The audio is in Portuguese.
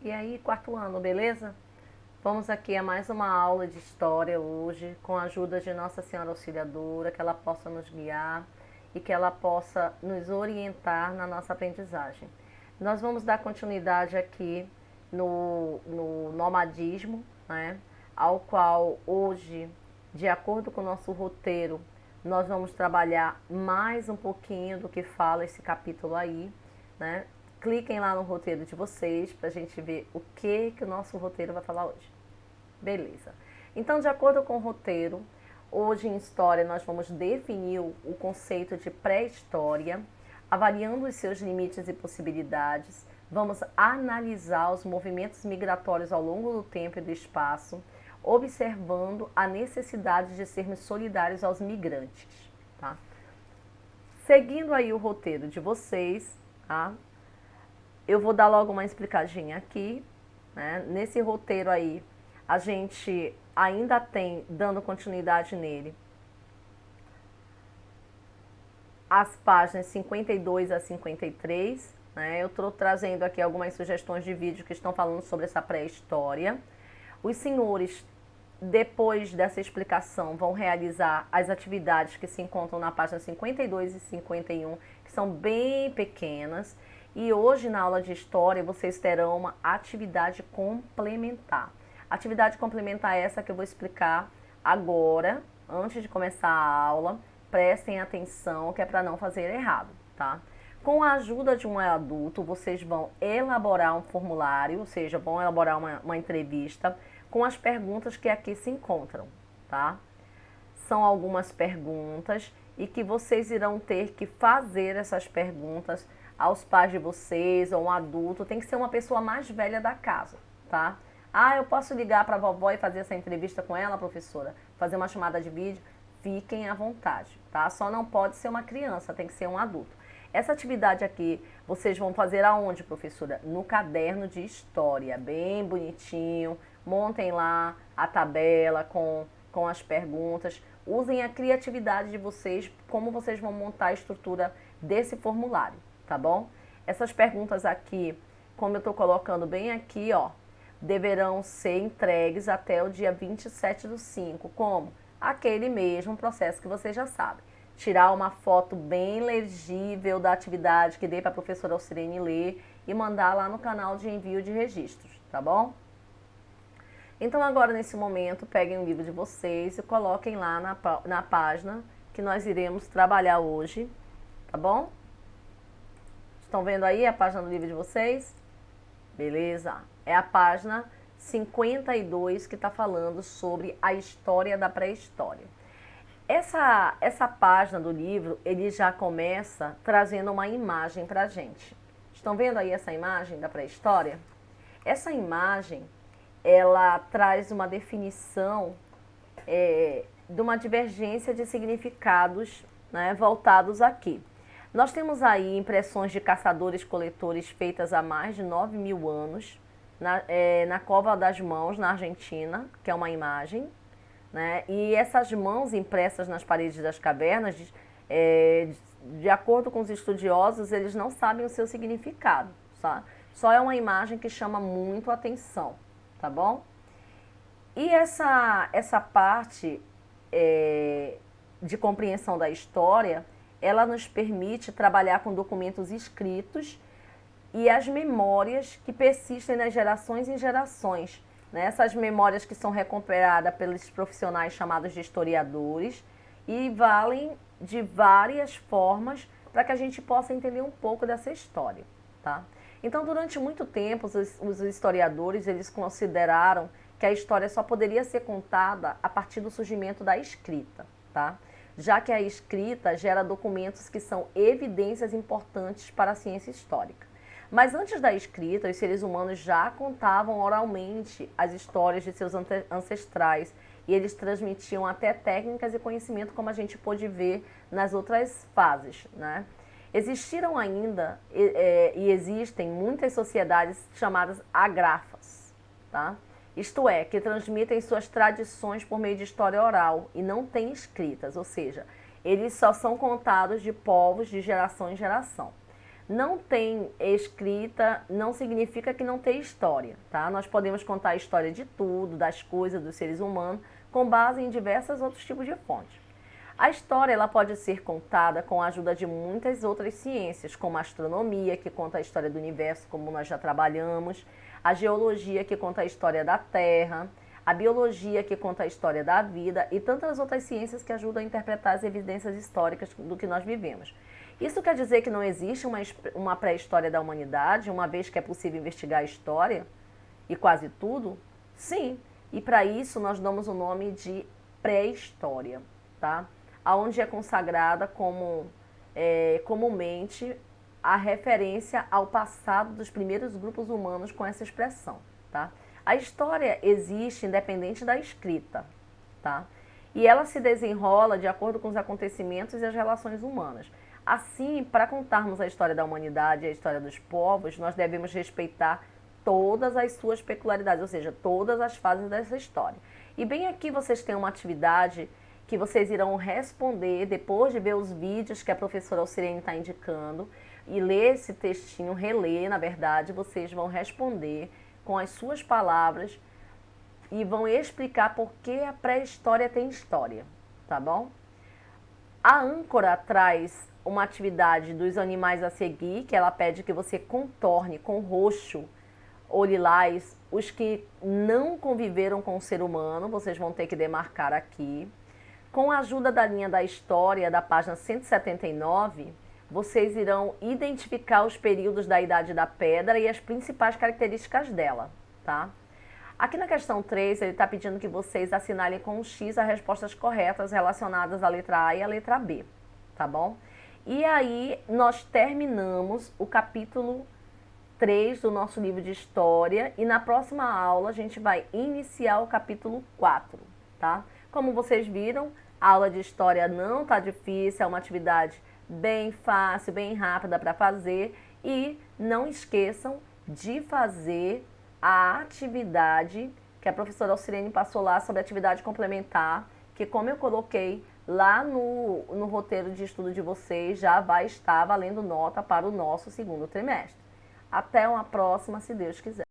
E aí, quarto ano, beleza? Vamos aqui a mais uma aula de história hoje, com a ajuda de Nossa Senhora Auxiliadora, que ela possa nos guiar e que ela possa nos orientar na nossa aprendizagem. Nós vamos dar continuidade aqui no nomadismo, né? Ao qual hoje, de acordo com o nosso roteiro, nós vamos trabalhar mais um pouquinho do que fala esse capítulo aí, né? Cliquem lá no roteiro de vocês para a gente ver o que o nosso roteiro vai falar hoje. Beleza. Então, de acordo com o roteiro, hoje em História nós vamos definir o conceito de pré-história, avaliando os seus limites e possibilidades. Vamos analisar os movimentos migratórios ao longo do tempo e do espaço, observando a necessidade de sermos solidários aos migrantes. Tá? Seguindo aí o roteiro de vocês, tá? Eu vou dar logo uma explicadinha aqui, né? Nesse roteiro aí, a gente ainda tem, dando continuidade nele, as páginas 52 a 53, né? Eu estou trazendo aqui algumas sugestões de vídeo que estão falando sobre essa pré-história. Os senhores, depois dessa explicação, vão realizar as atividades que se encontram na página 52 e 51, que são bem pequenas. E hoje, na aula de História, vocês terão uma atividade complementar. Atividade complementar essa que eu vou explicar agora, antes de começar a aula. Prestem atenção, que é para não fazer errado, tá? Com a ajuda de um adulto, vocês vão elaborar um formulário, ou seja, vão elaborar uma entrevista com as perguntas que aqui se encontram, tá? São algumas perguntas e que vocês irão ter que fazer essas perguntas aos pais de vocês ou um adulto. Tem que ser uma pessoa mais velha da casa, tá? Ah, eu posso ligar para a vovó e fazer essa entrevista com ela, professora? Fazer uma chamada de vídeo? Fiquem à vontade, tá? Só não pode ser uma criança, tem que ser um adulto. Essa atividade aqui, vocês vão fazer aonde, professora? No caderno de história, bem bonitinho. Montem lá a tabela com as perguntas. Usem a criatividade de vocês, como vocês vão montar a estrutura desse formulário, tá bom? Essas perguntas aqui, como eu estou colocando bem aqui, ó, deverão ser entregues até o dia 27/5. Como? Aquele mesmo processo que vocês já sabem. Tirar uma foto bem legível da atividade que dê para a professora Alcirene ler e mandar lá no canal de envio de registros, tá bom? Então agora, nesse momento, peguem o livro de vocês e coloquem lá na página que nós iremos trabalhar hoje, tá bom? Estão vendo aí a página do livro de vocês? Beleza? É a página 52 que está falando sobre a história da pré-história. Essa página do livro, ele já começa trazendo uma imagem para a gente. Estão vendo aí essa imagem da pré-história? Essa imagem, ela traz uma definição de uma divergência de significados, né, voltados aqui. Nós temos aí impressões de caçadores-coletores feitas há mais de 9.000 anos, na Cova das Mãos, na Argentina, que é uma imagem, né? E essas mãos impressas nas paredes das cavernas, de acordo com os estudiosos, eles não sabem o seu significado, tá? Só é uma imagem que chama muito a atenção, tá bom? E essa parte de compreensão da história, ela nos permite trabalhar com documentos escritos e as memórias que persistem nas gerações em gerações, né? Essas memórias que são recuperadas pelos profissionais chamados de historiadores e valem de várias formas para que a gente possa entender um pouco dessa história, tá? Então, durante muito tempo, os historiadores, eles consideraram que a história só poderia ser contada a partir do surgimento da escrita, tá? Já que a escrita gera documentos que são evidências importantes para a ciência histórica. Mas antes da escrita, os seres humanos já contavam oralmente as histórias de seus ancestrais e eles transmitiam até técnicas e conhecimento, como a gente pôde ver nas outras fases, né? Existiram ainda e existem muitas sociedades chamadas agráfas, tá? Isto é, que transmitem suas tradições por meio de história oral e não têm escritas, ou seja, eles só são contados de povos de geração em geração. Não tem escrita, não significa que não tem história, tá? Nós podemos contar a história de tudo, das coisas, dos seres humanos, com base em diversos outros tipos de fontes. A história ela pode ser contada com a ajuda de muitas outras ciências, como a astronomia, que conta a história do universo, como nós já trabalhamos, a geologia, que conta a história da Terra, a biologia, que conta a história da vida, e tantas outras ciências que ajudam a interpretar as evidências históricas do que nós vivemos. Isso quer dizer que não existe uma pré-história da humanidade, uma vez que é possível investigar a história e quase tudo? Sim, e para isso nós damos o nome de pré-história, tá? Onde é consagrada como comumente a referência ao passado dos primeiros grupos humanos com essa expressão, tá? A história existe independente da escrita, tá? E ela se desenrola de acordo com os acontecimentos e as relações humanas. Assim, para contarmos a história da humanidade e a história dos povos, nós devemos respeitar todas as suas peculiaridades, ou seja, todas as fases dessa história. E bem aqui vocês têm uma atividade que vocês irão responder depois de ver os vídeos que a professora Alcirene está indicando e ler esse textinho, reler, na verdade, vocês vão responder com as suas palavras e vão explicar por que a pré-história tem história, tá bom? A âncora traz uma atividade dos animais a seguir, que ela pede que você contorne com roxo ou lilás os que não conviveram com o ser humano, vocês vão ter que demarcar aqui. Com a ajuda da linha da história, da página 179, vocês irão identificar os períodos da Idade da Pedra e as principais características dela, tá? Aqui na questão 3, ele está pedindo que vocês assinalem com um X as respostas corretas relacionadas à letra A e à letra B, tá bom? E aí, nós terminamos o capítulo 3 do nosso livro de História e na próxima aula a gente vai iniciar o capítulo 4, tá? Como vocês viram, a aula de História não está difícil, é uma atividade bem fácil, bem rápida para fazer e não esqueçam de fazer a atividade que a professora Alcirene passou lá sobre atividade complementar, que como eu coloquei lá no roteiro de estudo de vocês, já vai estar valendo nota para o nosso segundo trimestre. Até uma próxima, se Deus quiser.